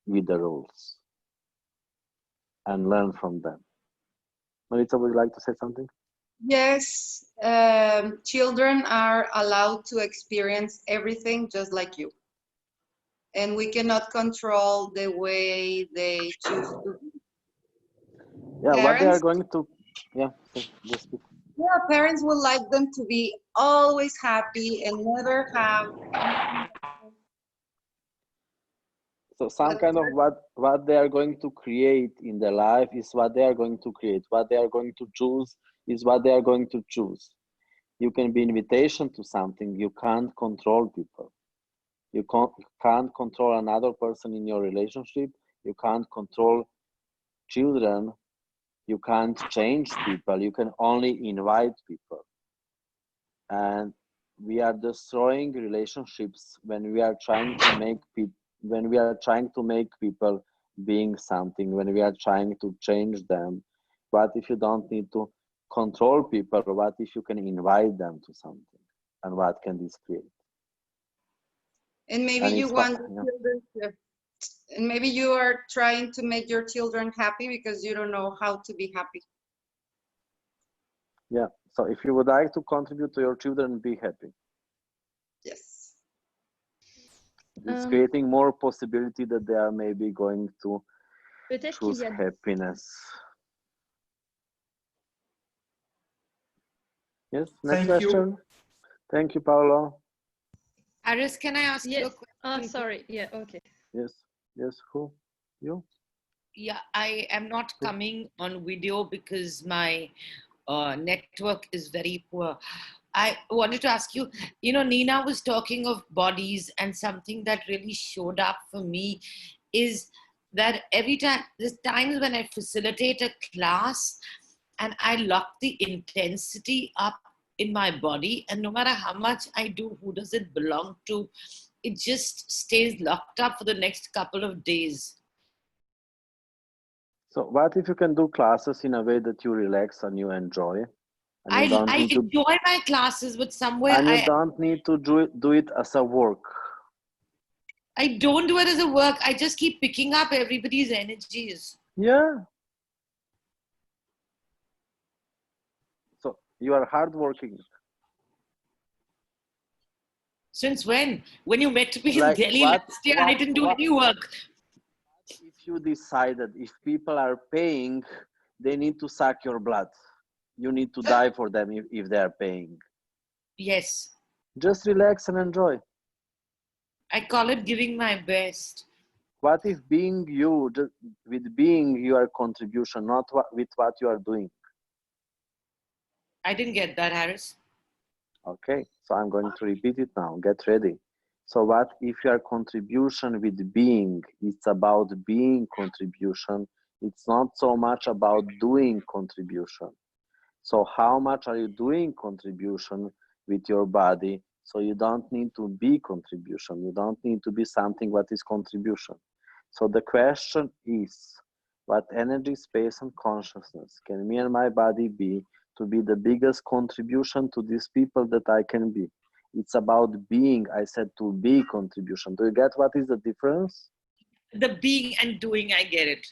with the rules and learn from them. Maritza, would you like to say something? Yes, children are allowed to experience everything just like you. And we cannot control the way they choose to. Yeah, what they are going to, yeah, just speak. Yeah, parents would like them to be always happy and never have. So some kind of what they are going to create in their life is what they are going to create. What they are going to choose is what they are going to choose. You can be invitation to something. You can't control people. You can't control another person in your relationship. You can't control children. You can't change people. You can only invite people. And we are destroying relationships when we are trying to make people being something, when we are trying to change them. What if you don't need to control people? What if you can invite them to something? And what can this create? And maybe And you it's want yeah. children to, and maybe you are trying to make your children happy because you don't know how to be happy. Yeah. So if you would like to contribute to your children, be happy. Yes. It's creating more possibility that they are maybe going to Peut-être choose qu'il y a happiness. Yes, next Thank question. you. Thank you, Paolo. Aris, can I ask you a yes. question? Sorry. Yeah. Okay. Yes, yes, who? You? Yeah, I am not coming on video because my network is very poor. I wanted to ask you, Nina was talking of bodies, and something that really showed up for me is that every time, there's times when I facilitate a class and I lock the intensity up in my body, and no matter how much I do, who does it belong to, it just stays locked up for the next couple of days. So what if you can do classes in a way that you relax and you enjoy? And you I enjoy my classes, but somewhere and you don't need to do it as a work. I don't do it as a work. I just keep picking up everybody's energies. Yeah. So you are hardworking. Since when? When you met me Like in Delhi last year, I didn't do any work. If you decided if people are paying, they need to suck your blood. You need to die for them if they are paying. Yes. Just relax and enjoy. I call it giving my best. What if being you, just with being your contribution, not with what you are doing? I didn't get that, Harris. Okay, so I'm going to repeat it now. Get ready. So what if your contribution with being, it's about being contribution. It's not so much about doing contribution. So how much are you doing contribution with your body? So you don't need to be contribution. You don't need to be something what is contribution. So the question is, what energy, space, and consciousness can me and my body be to be the biggest contribution to these people that I can be? It's about being. I said to be contribution. Do you get what is the difference? The being and doing, I get it.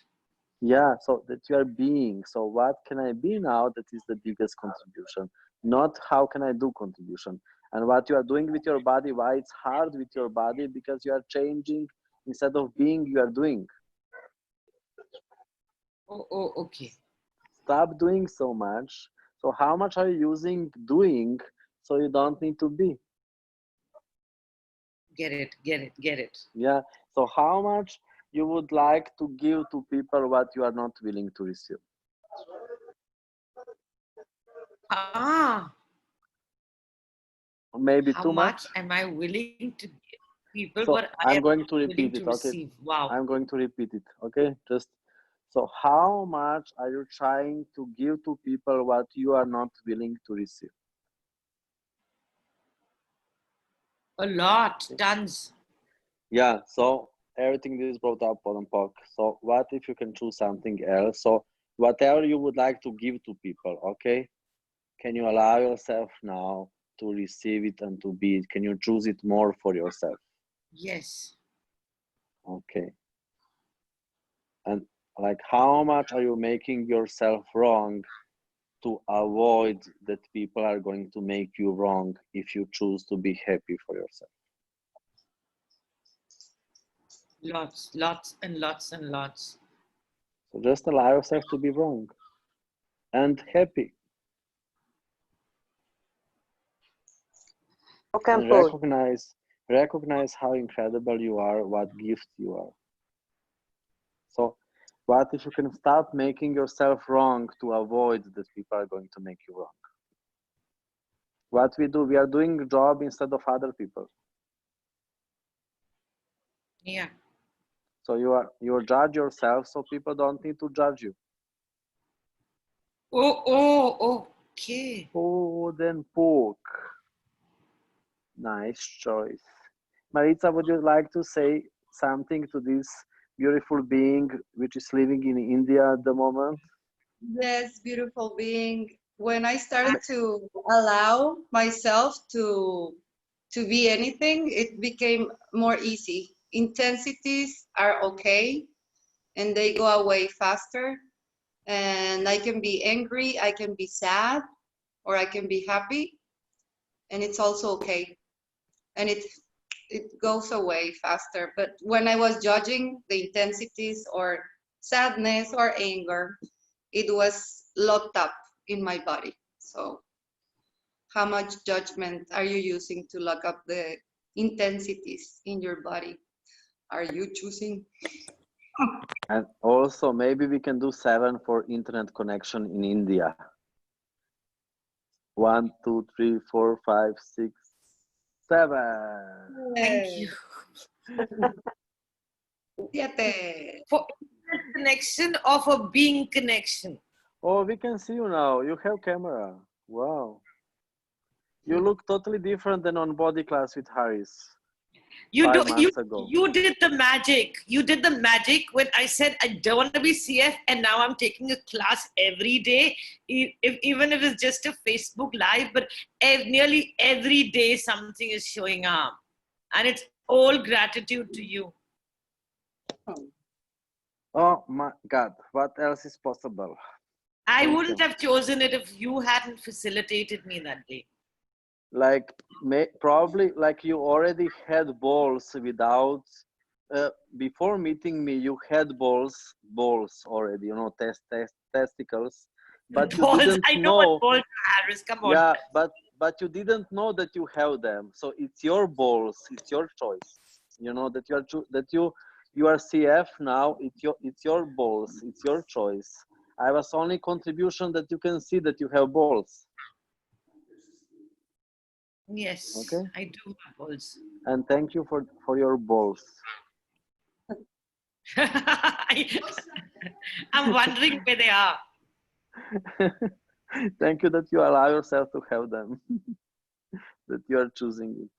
Yeah, so that you are being. So what can I be now that is the biggest contribution? Not how can I do contribution. And what you are doing with your body, why it's hard with your body, because you are changing. Instead of being, you are doing. Oh, okay. Stop doing so much. So how much are you using doing so you don't need to be? Get it. Yeah, so how much you would like to give to people what you are not willing to receive? Maybe how too much? am I willing to give people So what I am going to willing repeat to it, okay? receive? Wow. I'm going to repeat it, okay? Just so how much are you trying to give to people what you are not willing to receive? A lot, tons. Yeah, so everything is brought up on POC. So what if you can choose something else? So whatever you would like to give to people, okay? Can you allow yourself now to receive it and to be it? Can you choose it more for yourself? Yes. Okay. And like, how much are you making yourself wrong to avoid that people are going to make you wrong if you choose to be happy for yourself? Lots and lots. So just allow yourself to be wrong and happy. And recognize how incredible you are, what gift you are. So what if you can stop making yourself wrong to avoid that people are going to make you wrong? What we do, we are doing a job instead of other people. Yeah. So you judge yourself so people don't need to judge you. Oh, okay. Oh, then poke. Nice choice. Maritza, would you like to say something to this beautiful being which is living in India at the moment? Yes, beautiful being. When I started to allow myself to be anything, it became more easy. Intensities are okay and they go away faster. And I can be angry, I can be sad, or I can be happy, and it's also okay. And it goes away faster. But when I was judging the intensities or sadness or anger, it was locked up in my body. So how much judgment are you using to lock up the intensities in your body? Are you choosing? And also, maybe we can do 7 for internet connection in India. 1, 2, 3, 4, 5, 6, 7. Thank you. Siete. For connection or for being connection? Oh, we can see you now. You have camera. Wow. You look totally different than on body class with Harris. You 5 do months ago. you did the magic. You did the magic when I said I don't want to be CF, and now I'm taking a class every day, even if it's just a Facebook Live. But nearly every day something is showing up, and it's all gratitude to you. Oh my God, what else is possible? I Thank wouldn't you. have chosen it if you hadn't facilitated me that day. Like probably like you already had balls without before meeting me. You had balls already, you know, testicles, but you Balls. didn't I know know. what balls are, Harris. Come on. Yeah, but you didn't know that you have them. So it's your balls. It's your choice. You know that you are that you are CF now. It's your balls. It's your choice. I was only contribution that you can see that you have balls. Yes, Okay. I do have balls. And thank you for your balls. I'm wondering where they are. Thank you that you allow yourself to have them. That you are choosing it.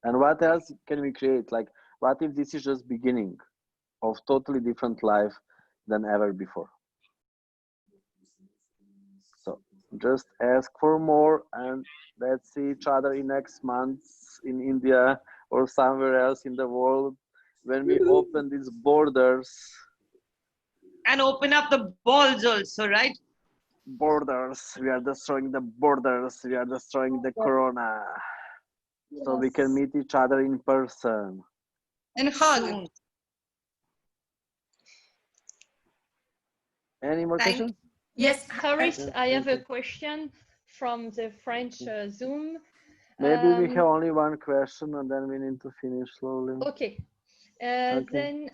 And what else can we create? Like, what if this is just beginning of totally different life than ever before? So just ask for more, and let's see each other in next months in India or somewhere else in the world when we open these borders. And open up the balls also, right? Borders. We are destroying the borders. We are destroying the corona. So we can meet each other in person. And hug. Soon. Any more questions? Yes, Harris, Yes, I have thank a you. question from the French Zoom. Maybe we have only one question and then we need to finish slowly. Okay. Okay. Then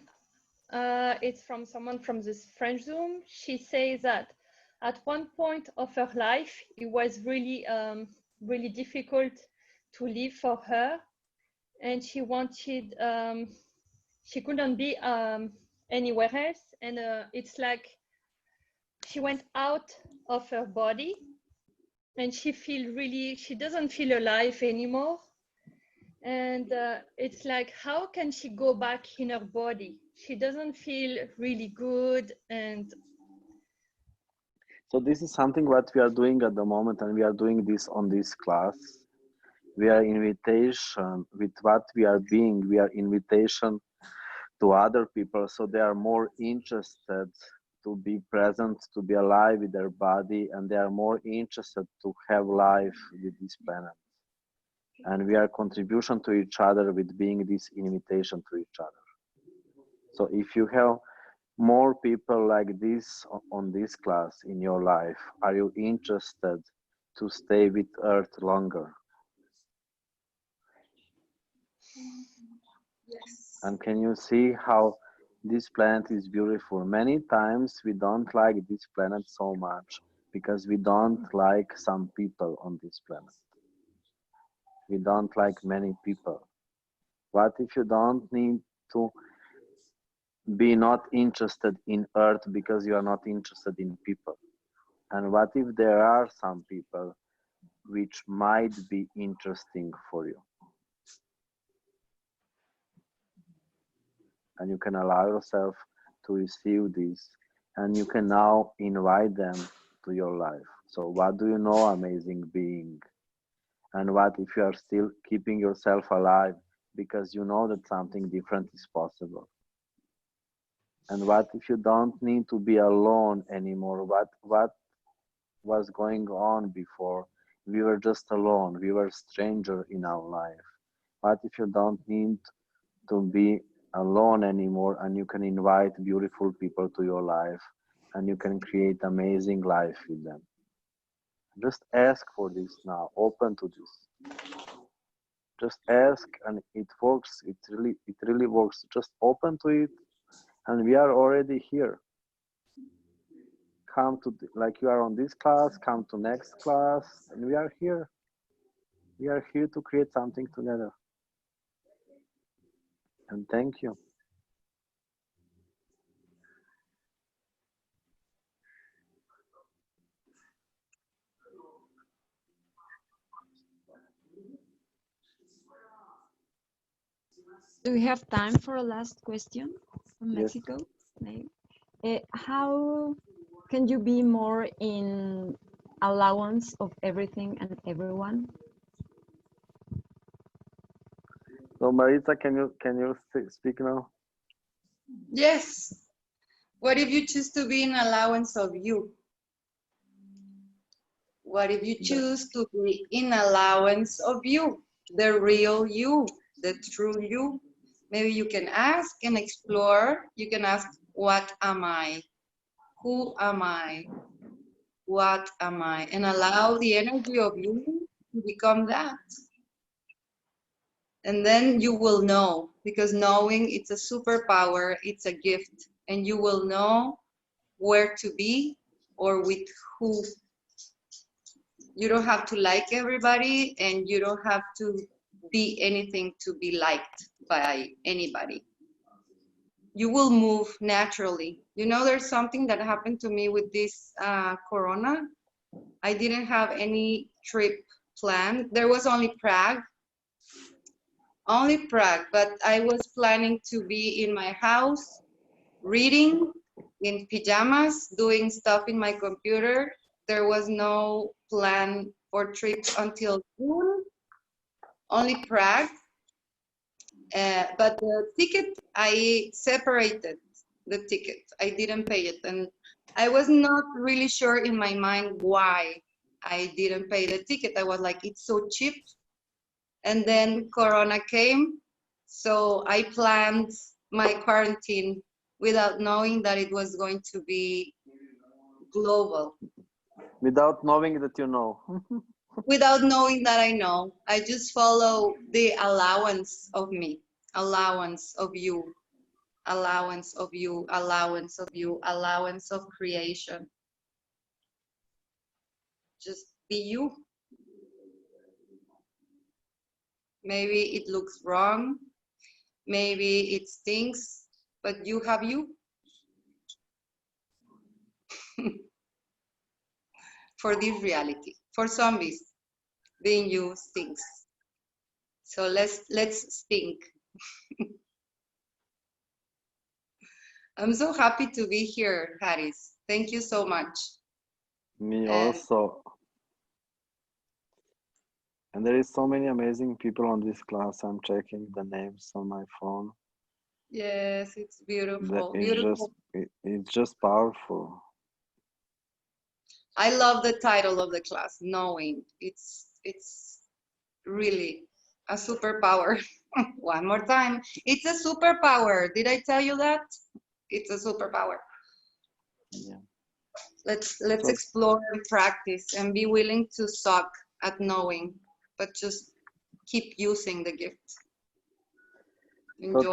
it's from someone from this French Zoom. She says that at one point of her life, it was really, really difficult to live for her. And she wanted, she couldn't be anywhere else. And it's like she went out of her body and she doesn't feel alive anymore. And it's like, how can she go back in her body? She doesn't feel really good. And So this is something what we are doing at the moment, and we are doing this on this class. We are invitation with what we are being. We are invitation to other people, so they are more interested to be present, to be alive with their body, and they are more interested to have life with this planet. And we are contribution to each other with being this invitation to each other. So if you have more people like this on this class in your life, are you interested to stay with Earth longer? Yes. And can you see how this planet is beautiful? Many times we don't like this planet so much because we don't like some people on this planet. We don't like many people. What if you don't need to be not interested in Earth because you are not interested in people? And what if there are some people which might be interesting for you? And you can allow yourself to receive this and you can now invite them to your life. So what do you know, amazing being? And what if you are still keeping yourself alive because you know that something different is possible? And what if you don't need to be alone anymore? What was going on before? We were just alone. We were stranger in our life. What if you don't need to be alone anymore and you can invite beautiful people to your life and you can create amazing life with them? Just ask for this now. Open to this. Just ask and it works. It really works. Just open to it and we are already here. Come to like you are on this class, come to next class, and we are here. We are here to create something together. And thank you. Do we have time for a last question from Yes. Mexico? How can you be more in allowance of everything and everyone? So Maritza, can you speak now? Yes. What if you choose to be in allowance of you? What if you choose to be in allowance of you, the real you, the true you? Maybe you can ask and explore. You can ask, what am I? Who am I? What am I? And allow the energy of you to become that. And then you will know, because knowing, it's a superpower, it's a gift, and you will know where to be or with who. You don't have to like everybody, and you don't have to be anything to be liked by anybody. You will move naturally. You know, there's something that happened to me with this Corona. I didn't have any trip planned. There was only Prague, but I was planning to be in my house, reading in pajamas, doing stuff in my computer. There was no plan for trips until June, only Prague. But the ticket, I separated the ticket. I didn't pay it. And I was not really sure in my mind why I didn't pay the ticket. I was like, it's so cheap. And then Corona came. So I planned my quarantine without knowing that it was going to be global. Without knowing that you know. Without knowing that I know. I just follow the allowance of me, allowance of you, allowance of you, allowance of you, allowance of creation. Just be you. Maybe it looks wrong, maybe it stinks, but you have you. For this reality, for zombies, being you stinks. So let's stink. I'm so happy to be here, Haris. Thank you so much. Me also. And there is so many amazing people on this class. I'm checking the names on my phone. Yes, it's beautiful. It's just powerful. I love the title of the class, Knowing. It's really a superpower. One more time. It's a superpower. Did I tell you that? It's a superpower. Yeah. Let's explore and practice and be willing to suck at knowing, but just keep using the gift. Enjoy. So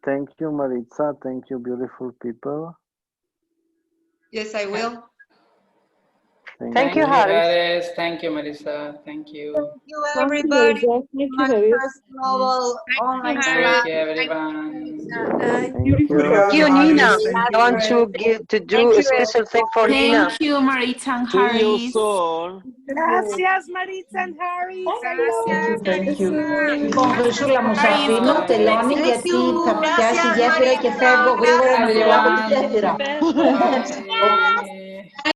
thank you, Maritza. Thank you, beautiful people. Yes, I will. Thank you, Harris. Harris. Thank you, Marisa. Thank you. Thank you, Thank you, everybody. Marisa. Thank you, My Harris. first global online Thank class. you, everyone. Thank Beautiful. you. Obrigado, Thank you, Nina. Harris. Thank I want you. to do Thank a you, special thing for Nina. Thank you, Maritza and See you Harris. soon. Gracias, Maritza and Harry. Gracias, Thank you. Maritza. Λοιπόν, ευχαριστούμε Μουσαφίνο, Bye. τελειώνει Thank γιατί you. θα πιάσει Gracias, γέφυρα και φεύγω Maritza. γρήγορα να προλάβω τη Everyone. γέφυρα. Bye.